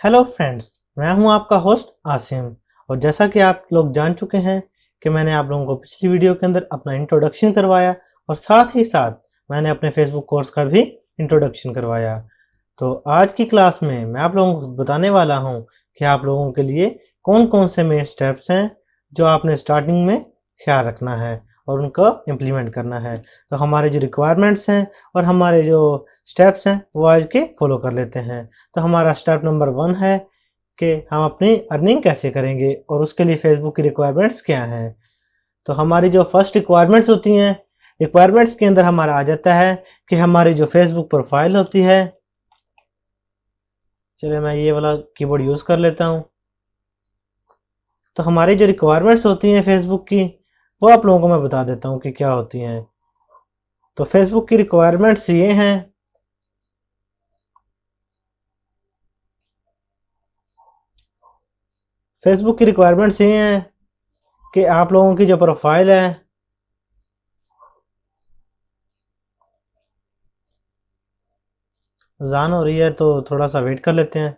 Hello friends, मैं हूं आपका होस्ट आसिम। और जैसा कि आप लोग जान चुके हैं कि मैंने आप लोगों को पिछली वीडियो के अंदर अपना इंट्रोडक्शन करवाया और साथ ही साथ मैंने अपने फेसबुक कोर्स का भी इंट्रोडक्शन करवाया। तो आज की क्लास में मैं आप लोगों को बताने वाला हूं कि आप लोगों के लिए कौन कौन से मेन स्टेप्स हैं जो आपने स्टार्टिंग में ख्याल रखना है और उनको इम्प्लीमेंट करना है। तो हमारे जो रिक्वायरमेंट्स हैं और हमारे जो स्टेप्स हैं वो आज के फॉलो कर लेते हैं। तो हमारा स्टेप नंबर 1 है कि हम अपनी अर्निंग कैसे करेंगे और उसके लिए फेसबुक की रिक्वायरमेंट्स क्या हैं। तो हमारी जो फर्स्ट रिक्वायरमेंट्स होती हैं, रिक्वायरमेंट्स के अंदर हमारा आ जाता है कि हमारी जो फेसबुक प्रोफाइल होती है, चलिए मैं ये वाला कीबोर्ड यूज़ कर लेता हूँ। तो हमारी जो रिक्वायरमेंट्स होती हैं फेसबुक की, वो आप लोगों को मैं बता देता हूँ कि क्या होती हैं। तो फेसबुक की रिक्वायरमेंट्स ये हैं फेसबुक की रिक्वायरमेंट्स ये हैं कि आप लोगों की जो प्रोफाइल है अज़ान हो रही है तो थोड़ा सा वेट कर लेते हैं।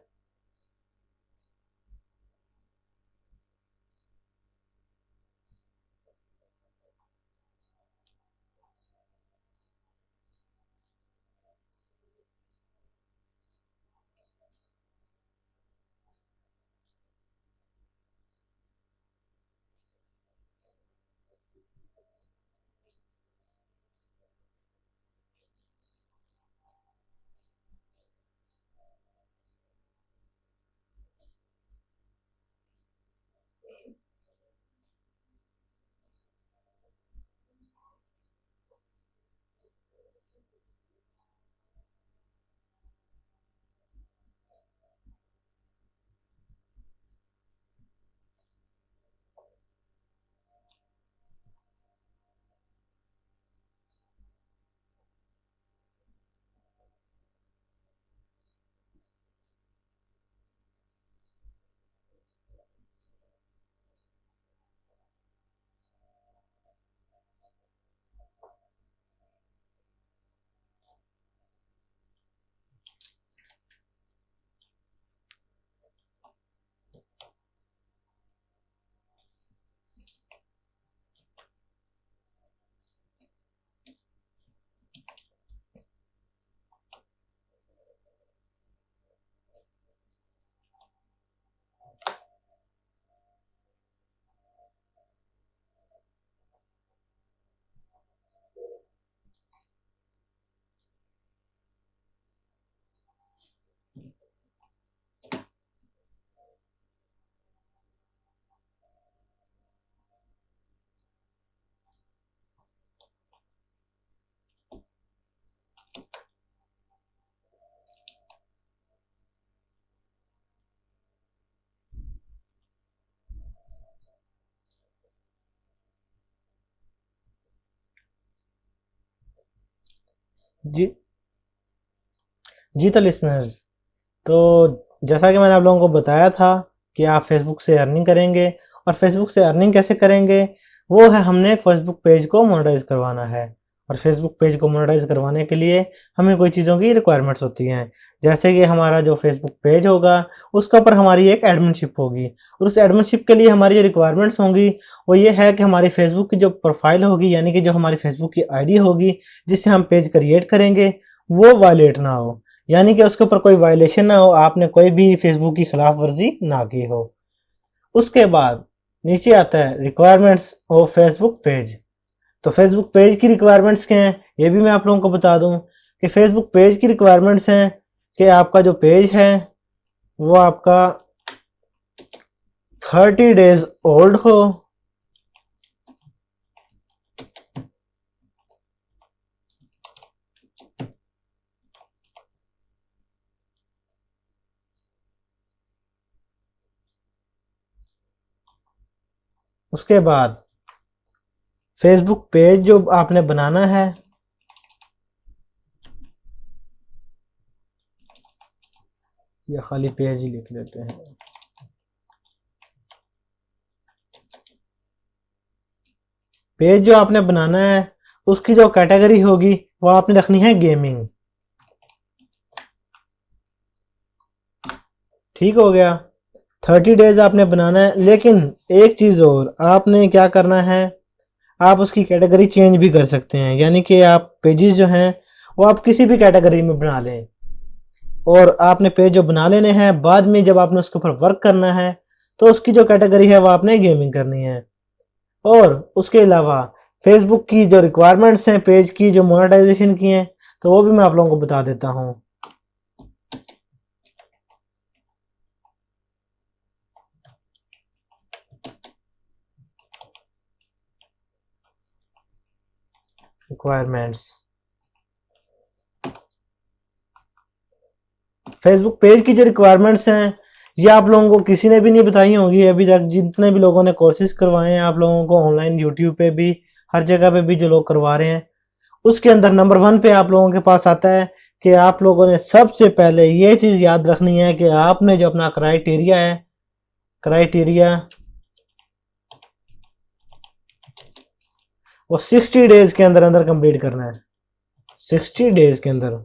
जी जी, तो लिसनर्स, तो जैसा कि मैंने आप लोगों को बताया था कि आप फेसबुक से अर्निंग करेंगे। और फेसबुक से अर्निंग कैसे करेंगे, वो है हमने फेसबुक पेज को मोनेटाइज करवाना है। और फेसबुक पेज को मोनेटाइज करवाने के लिए हमें कोई चीज़ों की रिक्वायरमेंट्स होती हैं। जैसे कि हमारा जो फेसबुक पेज होगा उसके ऊपर हमारी एक एडमिनशिप होगी, और उस एडमिनशिप के लिए हमारी जो रिक्वायरमेंट्स होंगी वो ये है कि हमारी फेसबुक की जो प्रोफाइल होगी, यानी कि जो हमारी फेसबुक की आईडी होगी जिससे हम पेज क्रिएट करेंगे, वो वायलेट ना हो, यानी कि उसके ऊपर कोई वायलेशन ना हो, आपने कोई भी फेसबुक की खिलाफ वर्जी ना की हो। उसके बाद नीचे आता है रिक्वायरमेंट्स ऑफ फेसबुक पेज। तो फेसबुक पेज की रिक्वायरमेंट्स क्या हैं ये भी मैं आप लोगों को बता दूं कि फेसबुक पेज की रिक्वायरमेंट्स हैं कि आपका जो पेज है वो आपका 30 डेज ओल्ड हो। उसके बाद फेसबुक पेज जो आपने बनाना है, या खाली पेज ही लिख लेते हैं, पेज जो आपने बनाना है उसकी जो कैटेगरी होगी वो आपने रखनी है गेमिंग। ठीक हो गया। 30 डेज आपने बनाना है, लेकिन एक चीज़ और आपने क्या करना है, आप उसकी कैटेगरी चेंज भी कर सकते हैं। यानी कि आप पेजेस जो हैं वो आप किसी भी कैटेगरी में बना लें, और आपने पेज जो बना लेने हैं, बाद में जब आपने उसके ऊपर वर्क करना है तो उसकी जो कैटेगरी है वो आपने गेमिंग करनी है। और उसके अलावा फेसबुक की जो रिक्वायरमेंट्स हैं पेज की, जो मोनेटाइजेशन की हैं, तो वो भी मैं आप लोगों को बता देता हूँ। रिक्वायरमेंट्स, फेसबुक पेज की जो रिक्वायरमेंट्स हैं ये आप लोगों को किसी ने भी नहीं बताई होंगी अभी तक। जितने भी लोगों ने कोर्सेज करवाए हैं आप लोगों को ऑनलाइन, यूट्यूब पे भी, हर जगह पे भी जो लोग करवा रहे हैं, उसके अंदर नंबर 1 पे आप लोगों के पास आता है कि आप लोगों ने सबसे पहले ये चीज़ याद रखनी है कि आपने जो अपना क्राइटेरिया है, क्राइटेरिया वो 60 डेज के अंदर अंदर कंप्लीट करना है। 60 डेज के अंदर।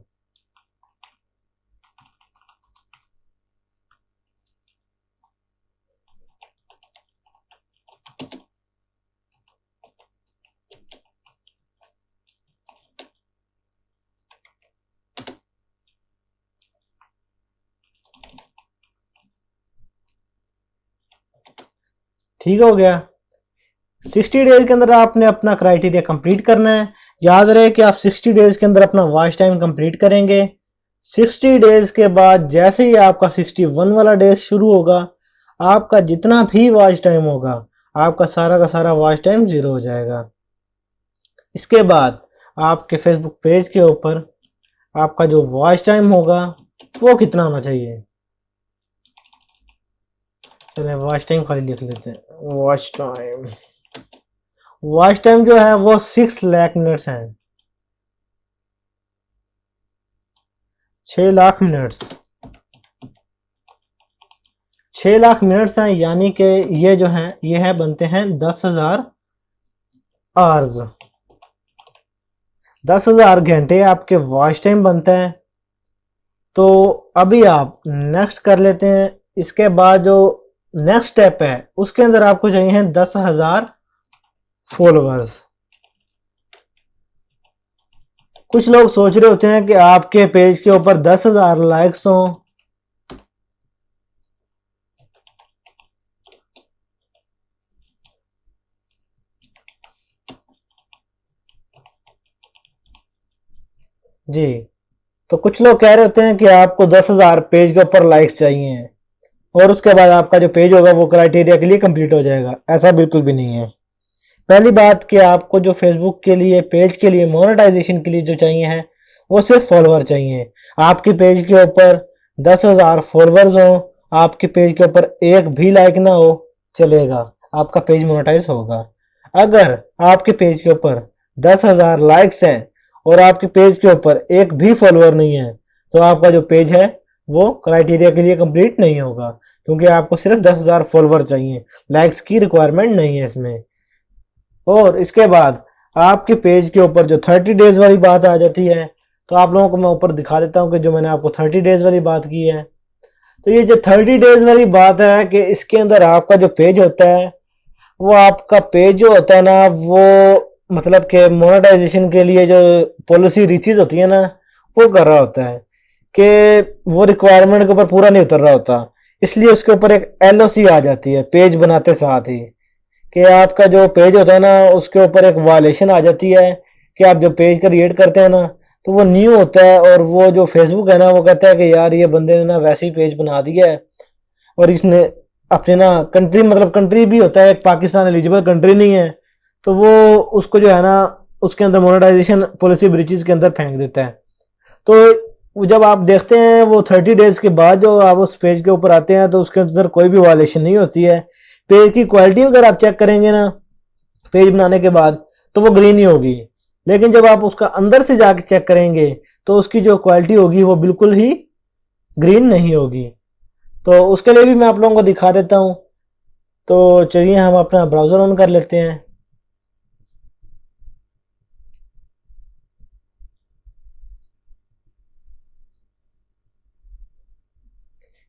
ठीक हो गया। 60 डेज के अंदर आपने अपना क्राइटेरिया कंप्लीट करना है। याद रहे कि आप 60 डेज के अंदर अपना वॉच टाइम कंप्लीट करेंगे। 60 डेज के बाद जैसे ही आपका 61 वाला डेज शुरू होगा, आपका जितना भी वॉच टाइम होगा, आपका सारा का सारा वॉच टाइम जीरो हो जाएगा। इसके बाद आपके फेसबुक पेज के ऊपर आपका जो वॉच टाइम होगा वो कितना होना चाहिए। चलिए वॉच टाइम खाली लिख लेते हैं। वॉच टाइम, वॉच टाइम जो है वो 6 लाख मिनट्स हैं। 6 लाख मिनट्स, 6 लाख मिनट्स हैं, यानी कि ये जो हैं ये है बनते हैं 10,000 आवर्स। 10,000 घंटे आपके वॉच टाइम बनता है। तो अभी आप नेक्स्ट कर लेते हैं। इसके बाद जो नेक्स्ट स्टेप है उसके अंदर आपको चाहिए 10,000 फॉलोअर्स। कुछ लोग सोच रहे होते हैं कि आपके पेज के ऊपर 10,000 लाइक्स हों। जी, तो कुछ लोग कह रहे होते हैं कि आपको 10,000 पेज के ऊपर लाइक्स चाहिए और उसके बाद आपका जो पेज होगा वो क्राइटेरिया के लिए कंप्लीट हो जाएगा। ऐसा बिल्कुल भी नहीं है। पहली बात कि आपको जो फेसबुक के लिए, पेज के लिए, मोनेटाइजेशन के लिए जो चाहिए है वो सिर्फ फॉलोअर चाहिए। आपके पेज के ऊपर 10,000 फॉलोअर्स हो, आपके पेज के ऊपर एक भी लाइक ना हो, चलेगा, आपका पेज मोनेटाइज होगा। अगर आपके पेज के ऊपर 10,000 लाइक्स हैं और आपके पेज के ऊपर एक भी फॉलोअर नहीं है, तो आपका जो पेज है वो क्राइटेरिया के लिए कंप्लीट नहीं होगा, क्योंकि आपको सिर्फ 10,000 फॉलोअर चाहिए, लाइक्स की रिक्वायरमेंट नहीं है इसमें। और इसके बाद आपके पेज के ऊपर जो 30 डेज वाली बात आ जाती है, तो आप लोगों को मैं ऊपर दिखा देता हूँ कि जो मैंने आपको 30 डेज वाली बात की है। तो ये जो 30 डेज वाली बात है कि इसके अंदर आपका जो पेज होता है, वो आपका पेज जो होता है ना, वो मतलब कि मोनेटाइजेशन के लिए जो पॉलिसी रीचेज होती है ना, वो कर रहा होता है कि वो रिक्वायरमेंट के ऊपर पूरा नहीं उतर रहा होता। इसलिए उसके ऊपर एक एलओसी आ जाती है पेज बनाते साथ ही, कि आपका जो पेज होता है ना उसके ऊपर एक वायलेशन आ जाती है कि आप जब पेज क्रिएट करते हैं ना तो वो न्यू होता है, और वो जो फेसबुक है ना वो कहता है कि यार ये बंदे ने ना वैसे ही पेज बना दिया है, और इसने अपने ना कंट्री, मतलब कंट्री भी होता है, पाकिस्तान एलिजिबल कंट्री नहीं है, तो वो उसको जो है ना उसके अंदर मोनेटाइजेशन पॉलिसी ब्रीचेज के अंदर फेंक देता है। तो जब आप देखते हैं वो 30 डेज के बाद जो आप उस पेज के ऊपर आते हैं तो उसके अंदर कोई भी वायलेशन नहीं होती है। पेज की क्वालिटी अगर आप चेक करेंगे ना पेज बनाने के बाद, तो वो ग्रीन ही होगी, लेकिन जब आप उसका अंदर से जाके चेक करेंगे तो उसकी जो क्वालिटी होगी वो बिल्कुल ही ग्रीन नहीं होगी। तो उसके लिए भी मैं आप लोगों को दिखा देता हूँ। तो चलिए हम अपना ब्राउज़र ऑन कर लेते हैं।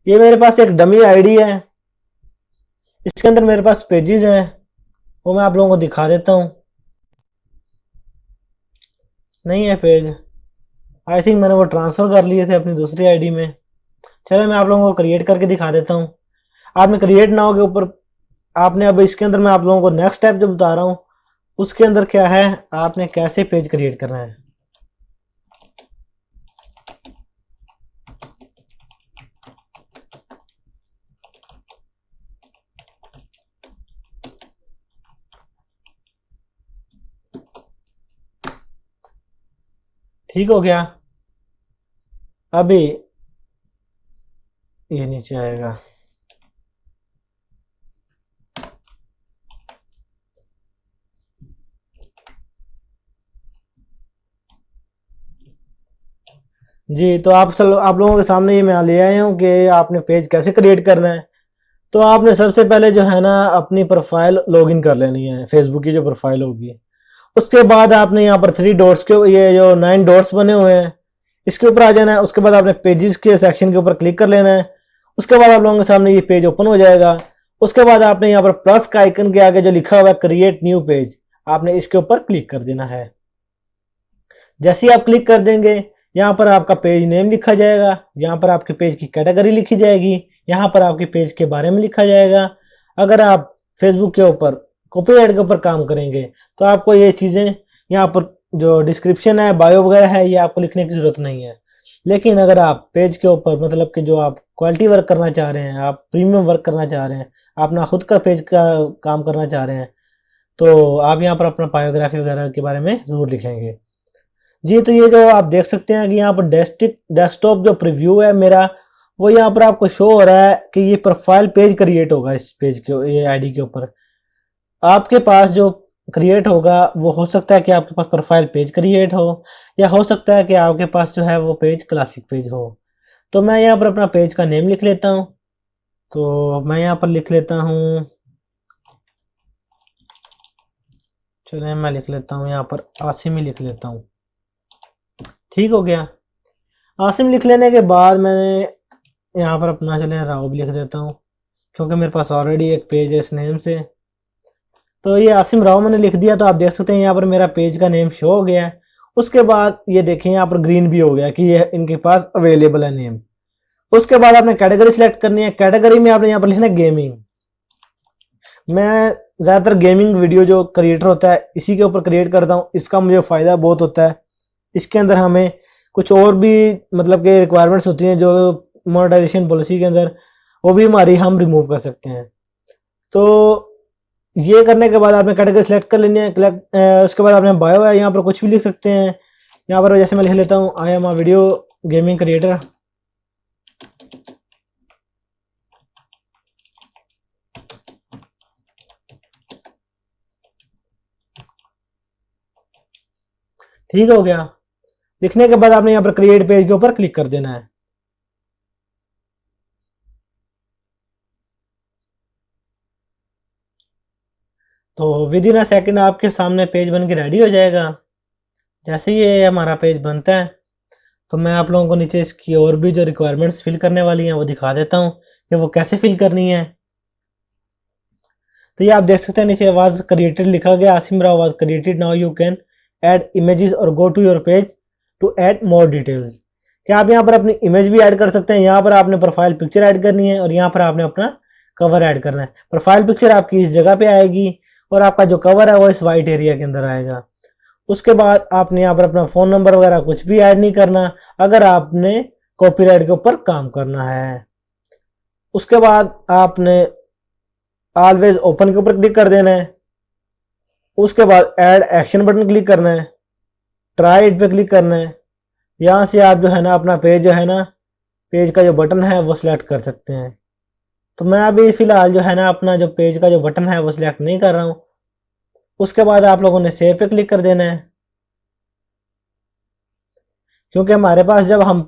ये मेरे पास एक डमी आईडी है, इसके अंदर मेरे पास पेजेस हैं, वो मैं आप लोगों को दिखा देता हूँ। नहीं है पेज, आई थिंक मैंने वो ट्रांसफ़र कर लिए थे अपनी दूसरी आईडी में। चलो मैं आप लोगों को क्रिएट करके दिखा देता हूँ। आपने क्रिएट नाउ के ऊपर आपने अब इसके अंदर मैं आप लोगों को नेक्स्ट स्टेप जो बता रहा हूँ उसके अंदर क्या है, आपने कैसे पेज क्रिएट करना है। ठीक हो गया। अभी ये नीचे आएगा। जी तो आप लोगों के सामने ये मैं ले आया हूँ कि आपने पेज कैसे क्रिएट करना है। तो आपने सबसे पहले जो है ना अपनी प्रोफाइल लॉगिन कर लेनी है, फेसबुक की जो प्रोफाइल होगी। उसके बाद आपने यहाँ पर 3 डॉट्स के ये जो 9 डॉट्स बने हुए हैं इसके ऊपर आ जाना है। उसके बाद आपने पेजेस के सेक्शन के ऊपर क्लिक कर लेना है। उसके बाद आप लोगों के सामने ये पेज ओपन हो जाएगा। उसके बाद आपने यहाँ पर प्लस का आइकन के आगे जो लिखा हुआ है क्रिएट न्यू पेज, आपने इसके ऊपर क्लिक कर देना है। जैसे ही आप क्लिक कर देंगे यहाँ पर आपका पेज नेम लिखा जाएगा, यहाँ पर आपके पेज की कैटेगरी लिखी जाएगी, यहाँ पर आपके पेज के बारे में लिखा जाएगा। अगर आप फेसबुक के ऊपर कॉपीराइट के ऊपर काम करेंगे तो आपको ये चीज़ें यहाँ पर जो डिस्क्रिप्शन है, बायो वगैरह है, ये आपको लिखने की ज़रूरत नहीं है। लेकिन अगर आप पेज के ऊपर मतलब कि जो आप क्वालिटी वर्क करना चाह रहे हैं, आप प्रीमियम वर्क करना चाह रहे हैं, अपना खुद का पेज का काम करना चाह रहे हैं, तो आप यहाँ पर अपना बायोग्राफी वगैरह के बारे में ज़रूर लिखेंगे। जी तो ये जो आप देख सकते हैं कि यहाँ पर डेस्कटॉप जो प्रीव्यू है मेरा, वो यहाँ पर आपको शो हो रहा है कि ये प्रोफाइल पेज क्रिएट होगा इस पेज के ये आईडी के ऊपर। आपके पास जो क्रिएट होगा वो हो सकता है कि आपके पास प्रोफाइल पेज क्रिएट हो, या हो सकता है कि आपके पास जो है वो पेज क्लासिक पेज हो। तो मैं यहाँ पर अपना पेज का नेम लिख लेता हूँ। तो मैं यहाँ पर लिख लेता हूँ, चलिए मैं लिख लेता हूँ यहाँ पर आसिम ही लिख लेता हूँ। ठीक हो गया। आसिम लिख लेने के बाद मैंने यहाँ पर अपना चले राव भी लिख देता हूँ, क्योंकि मेरे पास ऑलरेडी एक पेज है इस नेम से। तो ये आसिम राव मैंने लिख दिया। तो आप देख सकते हैं यहाँ पर मेरा पेज का नेम शो हो गया है। उसके बाद ये देखें यहाँ पर ग्रीन भी हो गया कि ये इनके पास अवेलेबल है नेम। उसके बाद आपने कैटेगरी सिलेक्ट करनी है। कैटेगरी में आपने यहाँ पर लिखना है गेमिंग। मैं ज़्यादातर गेमिंग वीडियो जो क्रिएटर होता है इसी के ऊपर क्रिएट करता हूँ, इसका मुझे फ़ायदा बहुत होता है। इसके अंदर हमें कुछ और भी मतलब कि रिक्वायरमेंट्स होती हैं जो मोनेटाइजेशन पॉलिसी के अंदर, वो भी हमारी हम रिमूव कर सकते हैं। तो ये करने के बाद आपने कैटेगरी सेलेक्ट कर लेनी है। उसके बाद आपने बायो है, यहाँ पर कुछ भी लिख सकते हैं। यहाँ पर जैसे मैं लिख लेता हूँ I am a video gaming creator. ठीक हो गया। लिखने के बाद आपने यहाँ पर क्रिएट पेज के ऊपर क्लिक कर देना है। तो विद इन अ सेकेंड आपके सामने पेज बन के रेडी हो जाएगा। जैसे ये हमारा पेज बनता है तो मैं आप लोगों को नीचे इसकी और भी जो रिक्वायरमेंट्स फिल करने वाली हैं वो दिखा देता हूँ कि वो कैसे फिल करनी है। तो ये आप देख सकते हैं नीचे वाज क्रिएटेड लिखा गया, Asim Rao was created, now you can add images और go to your page to add more details. क्या आप यहाँ पर अपनी इमेज भी ऐड कर सकते हैं। यहाँ पर आपने प्रोफाइल पिक्चर ऐड करनी है और यहाँ पर आपने अपना कवर ऐड करना है। प्रोफाइल पिक्चर आपकी इस जगह पे आएगी और आपका जो कवर है वो इस वाइट एरिया के अंदर आएगा। उसके बाद आपने यहाँ पर अपना फ़ोन नंबर वगैरह कुछ भी ऐड नहीं करना अगर आपने कॉपीराइट के ऊपर काम करना है। उसके बाद आपने ऑलवेज ओपन के ऊपर क्लिक कर देना है। उसके बाद ऐड एक्शन बटन क्लिक करना है, ट्राई इट पे क्लिक करना है। यहाँ से आप जो है ना अपना पेज जो है ना, पेज का जो बटन है वो सिलेक्ट कर सकते हैं। तो मैं अभी फ़िलहाल जो है ना अपना जो पेज का जो बटन है वो सिलेक्ट नहीं कर रहा हूँ। उसके बाद आप लोगों ने सेव पे क्लिक कर देना है, क्योंकि हमारे पास जब हम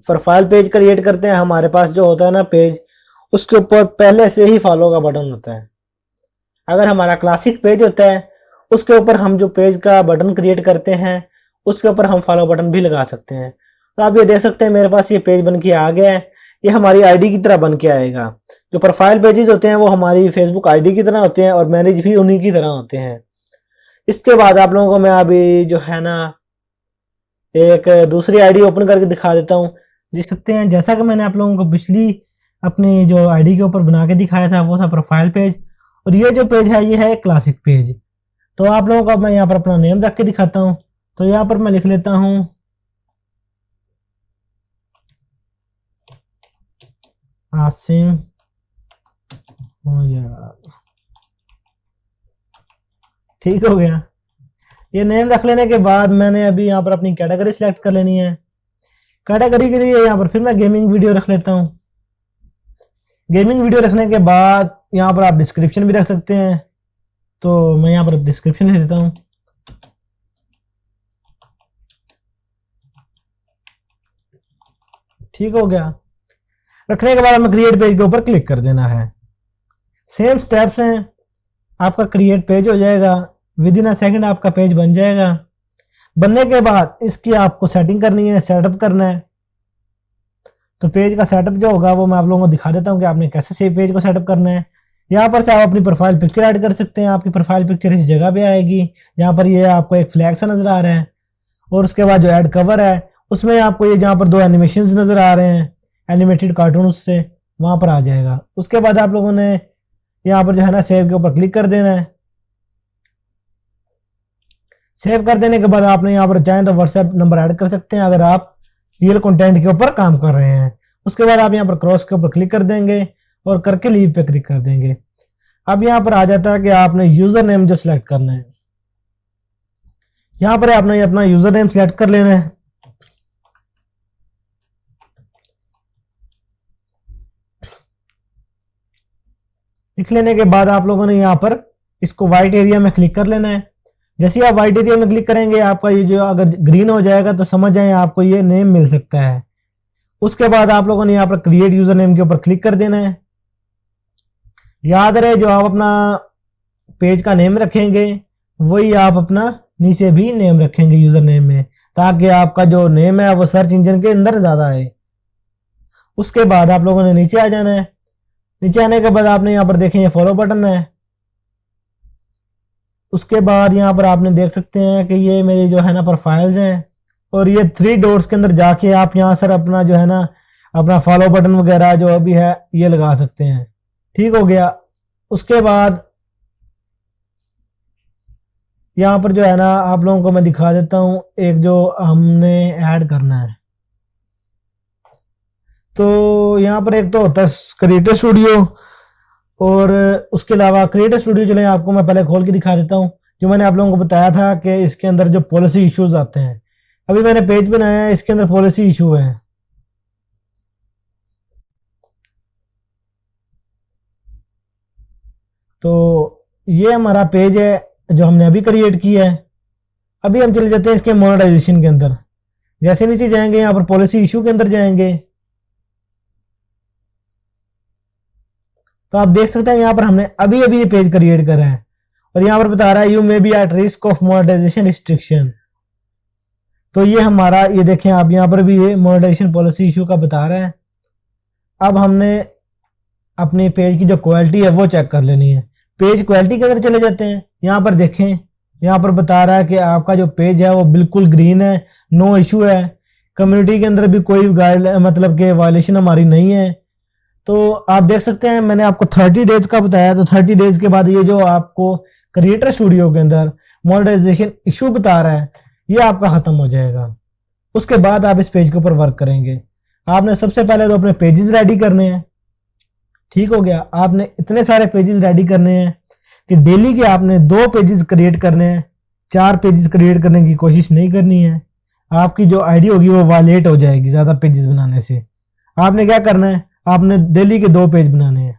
प्रोफाइल पेज क्रिएट करते हैं हमारे पास जो होता है ना पेज, उसके ऊपर पहले से ही फॉलो का बटन होता है। अगर हमारा क्लासिक पेज होता है उसके ऊपर हम जो पेज का बटन क्रिएट करते हैं उसके ऊपर हम फॉलो बटन भी लगा सकते हैं। तो आप ये देख सकते हैं मेरे पास ये पेज बन के आ गया है। ये हमारी आईडी की तरह बन के आएगा। जो प्रोफाइल पेजेस होते हैं वो हमारी फेसबुक आईडी की तरह होते हैं और मैनेज भी उन्हीं की तरह होते हैं। इसके बाद आप लोगों को मैं अभी जो है ना एक दूसरी आईडी ओपन करके दिखा देता हूँ। देख सकते हैं जैसा कि मैंने आप लोगों को पिछली अपनी जो आईडी के ऊपर बना के दिखाया था वो था प्रोफाइल पेज, और ये जो पेज है ये है क्लासिक पेज। तो आप लोगों को मैं यहाँ पर अपना नेम रख के दिखाता हूँ। तो यहाँ पर मैं लिख लेता हूँ आसिम। यार ठीक हो गया। ये नेम रख लेने के बाद मैंने अभी यहाँ पर अपनी कैटेगरी सिलेक्ट कर लेनी है। कैटेगरी के लिए यहाँ पर फिर मैं गेमिंग वीडियो रख लेता हूँ। गेमिंग वीडियो रखने के बाद यहाँ पर आप डिस्क्रिप्शन भी रख सकते हैं। तो मैं यहाँ पर डिस्क्रिप्शन लिख देता हूँ। ठीक हो गया। रखने के बाद हमें क्रिएट पेज के ऊपर क्लिक कर देना है। सेम स्टेप्स हैं, आपका क्रिएट पेज हो जाएगा। विद इन अ सेकेंड आपका पेज बन जाएगा। बनने के बाद इसकी आपको सेटिंग करनी है, सेटअप करना है। तो पेज का सेटअप जो होगा वो मैं आप लोगों को दिखा देता हूँ कि आपने कैसे से पेज को सेटअप करना है। यहाँ पर से आप अपनी प्रोफाइल पिक्चर ऐड कर सकते हैं। आपकी प्रोफाइल पिक्चर इस जगह पे आएगी जहाँ पर ये आपको एक फ्लैग सा नजर आ रहा है, और उसके बाद जो ऐड कवर है उसमें आपको ये जहाँ पर दो एनिमेशन नजर आ रहे हैं एनिमेटेड कार्टून, उससे वहां पर आ जाएगा। उसके बाद आप लोगों ने यहाँ पर जो है ना सेव के ऊपर क्लिक कर देना है। सेव कर देने के बाद आपने यहाँ पर चाहें तो व्हाट्सएप नंबर ऐड कर सकते हैं अगर आप रियल कंटेंट के ऊपर काम कर रहे हैं। उसके बाद आप यहाँ पर क्रॉस के ऊपर क्लिक कर देंगे और करके लीव पे क्लिक कर देंगे। अब यहाँ पर आ जाता है कि आपने यूजर नेम जो सिलेक्ट करना है। यहाँ पर आपने अपना यूजर नेम सिलेक्ट कर लेना है। लिख लेने के बाद आप लोगों ने यहाँ पर इसको व्हाइट एरिया में क्लिक कर लेना है। जैसे ही आप व्हाइट एरिया में क्लिक करेंगे आपका ये जो अगर ग्रीन हो जाएगा तो समझ जाए आपको ये नेम मिल सकता है। उसके बाद आप लोगों ने यहाँ पर क्रिएट यूजर नेम के ऊपर क्लिक कर देना है। याद रहे जो आप अपना पेज का नेम रखेंगे वही आप अपना नीचे भी नेम रखेंगे यूजर नेम में, ताकि आपका जो नेम है वो सर्च इंजन के अंदर ज्यादा आए। उसके बाद आप लोगों ने नीचे आ जाना है। नीचे आने के बाद आपने यहाँ पर देखें ये फॉलो बटन है। उसके बाद यहाँ पर आपने देख सकते हैं कि ये मेरी जो है ना प्रोफाइल्स हैं, और ये 3 डॉट्स के अंदर जाके आप यहाँ सर अपना जो है ना अपना फॉलो बटन वगैरह जो अभी है ये लगा सकते हैं। ठीक हो गया। उसके बाद यहाँ पर जो है ना आप लोगों को मैं दिखा देता हूँ एक जो हमने ऐड करना है। तो यहाँ पर एक तो होता है क्रिएटर स्टूडियो, और उसके अलावा क्रिएटर स्टूडियो चले आपको मैं पहले खोल के दिखा देता हूँ। जो मैंने आप लोगों को बताया था कि इसके अंदर जो पॉलिसी इश्यूज आते हैं, अभी मैंने पेज बनाया है इसके अंदर पॉलिसी इशू है। तो ये हमारा पेज है जो हमने अभी क्रिएट किया है। अभी हम चले जाते हैं इसके मोनेटाइजेशन के अंदर। जैसे नीचे जाएंगे यहाँ पर पॉलिसी इशू के अंदर जाएंगे तो आप देख सकते हैं यहाँ पर हमने अभी अभी ये पेज क्रिएट करा है, और यहाँ पर बता रहा है you may be at risk of monetisation restriction. तो ये हमारा ये देखें आप यहाँ पर भी ये मोनेटाइजेशन पॉलिसी इशू का बता रहा है। अब हमने अपनी पेज की जो क्वालिटी है वो चेक कर लेनी है। पेज क्वालिटी के अंदर चले जाते हैं। यहाँ पर देखें यहाँ पर बता रहा है कि आपका जो पेज है वो बिल्कुल ग्रीन है, नो इशू है। कम्युनिटी के अंदर भी कोई गाइड मतलब कि वायलेशन हमारी नहीं है। तो आप देख सकते हैं मैंने आपको 30 डेज का बताया, तो 30 डेज के बाद ये जो आपको क्रिएटर स्टूडियो के अंदर मोनेटाइजेशन इशू बता रहा है ये आपका खत्म हो जाएगा। उसके बाद आप इस पेज के ऊपर वर्क करेंगे। आपने सबसे पहले तो अपने पेजेस रेडी करने हैं। ठीक हो गया। आपने इतने सारे पेजेस रेडी करने हैं कि डेली के आपने 2 पेजेस क्रिएट करने हैं। 4 पेजेस क्रिएट करने की कोशिश नहीं करनी है, आपकी जो आईडी होगी वो वायलेट हो जाएगी ज्यादा पेजेस बनाने से। आपने क्या करना है, आपने डेली के 2 पेज बनाने हैं।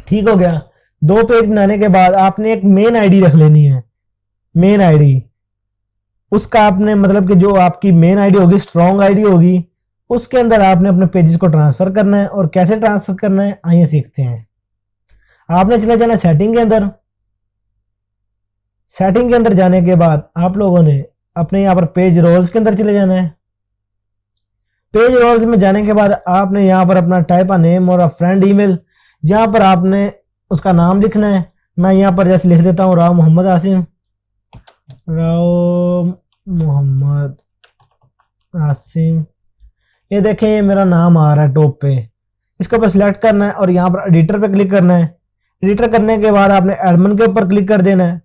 ठीक हो गया। 2 पेज बनाने के बाद आपने एक मेन आईडी रख लेनी है। मेन आईडी उसका आपने मतलब कि जो आपकी मेन आईडी होगी स्ट्रॉन्ग आईडी होगी, उसके अंदर आपने अपने पेजेस को ट्रांसफर करना है। और कैसे ट्रांसफर करना है आइए सीखते हैं। आपने चले जाना सेटिंग के अंदर। सेटिंग के अंदर जाने के बाद आप लोगों ने अपने यहाँ पर पेज रोल्स के अंदर चले जाना है। पेज रोल्स में जाने के बाद आपने यहाँ पर अपना टाइप अ नेम और अ फ्रेंड ईमेल, यहाँ पर आपने उसका नाम लिखना है। मैं यहाँ पर जैसे लिख देता हूँ राव मोहम्मद आसिम, राव मोहम्मद आसिम। ये देखें ये मेरा नाम आ रहा है टॉप पे, इसके ऊपर सिलेक्ट करना है और यहाँ पर एडिटर पे क्लिक करना है। एडिटर करने के बाद आपने एडमिन के ऊपर क्लिक कर देना है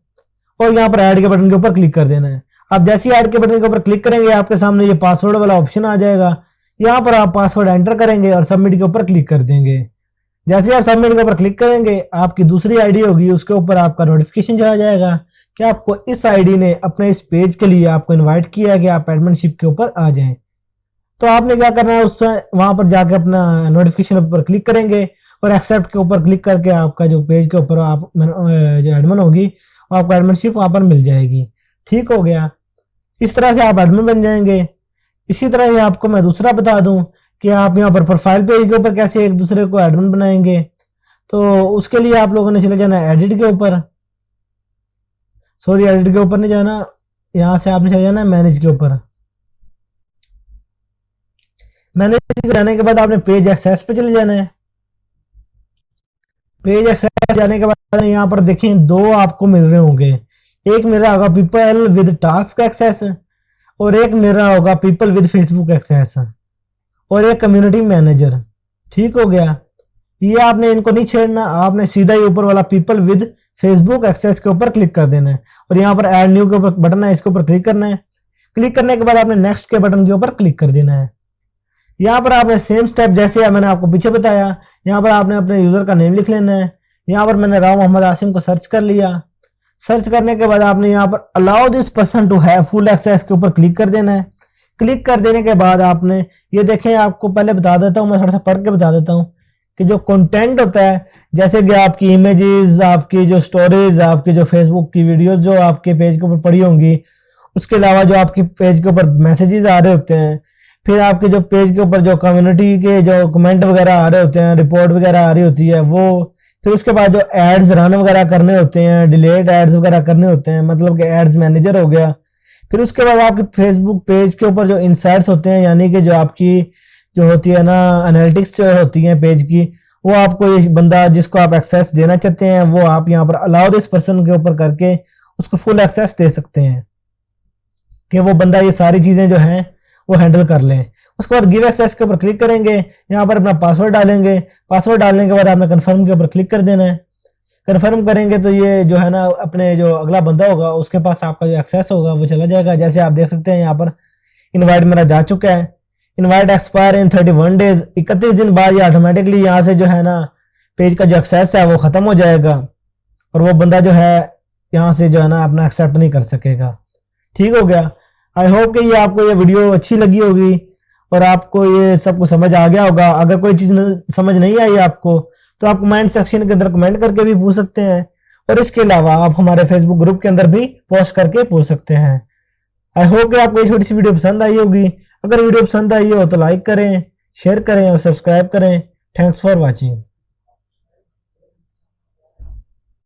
और यहाँ पर ऐड के बटन के ऊपर क्लिक कर देना है। आप जैसे ही ऐड के बटन के ऊपर क्लिक करेंगे आपके सामने ये पासवर्ड वाला ऑप्शन आ जाएगा। यहाँ पर आप पासवर्ड एंटर करेंगे और सबमिट के ऊपर क्लिक कर देंगे। जैसे आप सबमिट के ऊपर क्लिक करेंगे आपकी दूसरी आईडी होगी उसके ऊपर आपका नोटिफिकेशन चला जाएगा कि आपको इस आईडी ने अपने इस पेज के लिए आपको इनवाइट किया है कि आप एडमिनशिप के ऊपर आ जाएं। तो आपने क्या करना है, उस वहां पर जाके अपना नोटिफिकेशन पर क्लिक करेंगे और एक्सेप्ट के ऊपर क्लिक करके आपका जो पेज के ऊपर आप जो एडमिन होगी आपको एडमिनशिप वहां पर मिल जाएगी। ठीक हो गया, इस तरह से आप एडमिन बन जाएंगे। इसी तरह ही आपको मैं दूसरा बता दूं कि आप यहाँ पर प्रोफाइल पेज के ऊपर कैसे एक दूसरे को एडमिन बनाएंगे। तो उसके लिए आप लोगों ने चले जाना एडिट के ऊपर, सॉरी एडिट के ऊपर नहीं जाना, यहाँ से आपने चले जाना मैनेज के ऊपर। मैनेज जाने के बाद आपने पेज एक्सेस पे चले जाना है। पेज एक्सेस जाने के बाद यहाँ पर देखें दो आपको मिल रहे होंगे, एक मेरा होगा पीपल विद टास्क एक्सेस और एक मेरा होगा पीपल विद फेसबुक एक्सेस और एक कम्युनिटी मैनेजर। ठीक हो गया, ये आपने इनको नहीं छेड़ना, आपने सीधा ही ऊपर वाला पीपल विद फेसबुक एक्सेस के ऊपर क्लिक कर देना है और यहाँ पर ऐड न्यू के ऊपर बटन है इसके ऊपर क्लिक करना है। क्लिक करने के बाद आपने नेक्स्ट के बटन के ऊपर क्लिक कर देना है। यहाँ पर आपने सेम स्टेप जैसे मैंने आपको पीछे बताया, यहाँ पर आपने अपने यूजर का नेम लिख लेना है। यहाँ पर मैंने राव मोहम्मद आसिम को सर्च कर लिया। सर्च करने के बाद आपने यहाँ पर allow this person to have full access के ऊपर क्लिक कर देना है। क्लिक कर देने के बाद आपने ये देखें, आपको पहले बता देता हूँ, मैं थोड़ा सा पढ़ के बता देता हूँ कि जो कंटेंट होता है जैसे कि आपकी इमेजेस, आपकी जो स्टोरीज, आपकी जो फेसबुक की वीडियोस जो आपके पेज के ऊपर पड़ी होंगी, उसके अलावा जो आपके पेज के ऊपर मैसेजेस आ रहे होते हैं, फिर आपके जो पेज के ऊपर जो कम्युनिटी के जो कमेंट वगैरह आ रहे होते हैं, रिपोर्ट वगैरह आ रही होती है वो, फिर उसके बाद जो एड्स रन वगैरह करने होते हैं, डिलीट एड्स वगैरह करने होते हैं, मतलब कि एड्स मैनेजर हो गया। फिर उसके बाद आपके फेसबुक पेज के ऊपर जो इंसाइट्स होते हैं, यानी कि जो आपकी जो होती है ना एनालिटिक्स जो होती है पेज की, वो आपको ये बंदा जिसको आप एक्सेस देना चाहते हैं वो आप यहाँ पर अलाउ दिस पर्सन के ऊपर करके उसको फुल एक्सेस दे सकते हैं कि वो बंदा ये सारी चीजें जो हैं वो हैंडल कर लें। उसके बाद गिव एक्सेस के ऊपर क्लिक करेंगे, यहाँ पर अपना पासवर्ड डालेंगे। पासवर्ड डालने के बाद आपने कन्फर्म के ऊपर क्लिक कर देना है। कन्फर्म करेंगे तो ये जो है ना अपने जो अगला बंदा होगा उसके पास आपका जो एक्सेस होगा वो चला जाएगा। जैसे आप देख सकते हैं यहाँ पर इनवाइट मेरा जा चुका है। इनवाइट एक्सपायर इन 31 डेज, 31 दिन बाद ये ऑटोमेटिकली यहाँ से जो है ना पेज का जो एक्सेस है वो खत्म हो जाएगा और वो बंदा जो है यहाँ से जो है ना अपना एक्सेप्ट नहीं कर सकेगा। ठीक हो गया। आई होप कि ये आपको ये वीडियो अच्छी लगी होगी और आपको ये सब कुछ समझ आ गया होगा। अगर कोई चीज़ समझ नहीं आई आपको तो आप कमेंट सेक्शन के अंदर कमेंट करके भी पूछ सकते हैं और इसके अलावा आप हमारे फेसबुक ग्रुप के अंदर भी पोस्ट करके पूछ सकते हैं। आई होप कि आपको ये छोटी सी वीडियो पसंद आई होगी। अगर वीडियो पसंद आई हो तो लाइक करें, शेयर करें और सब्सक्राइब करें। Thanks for watching.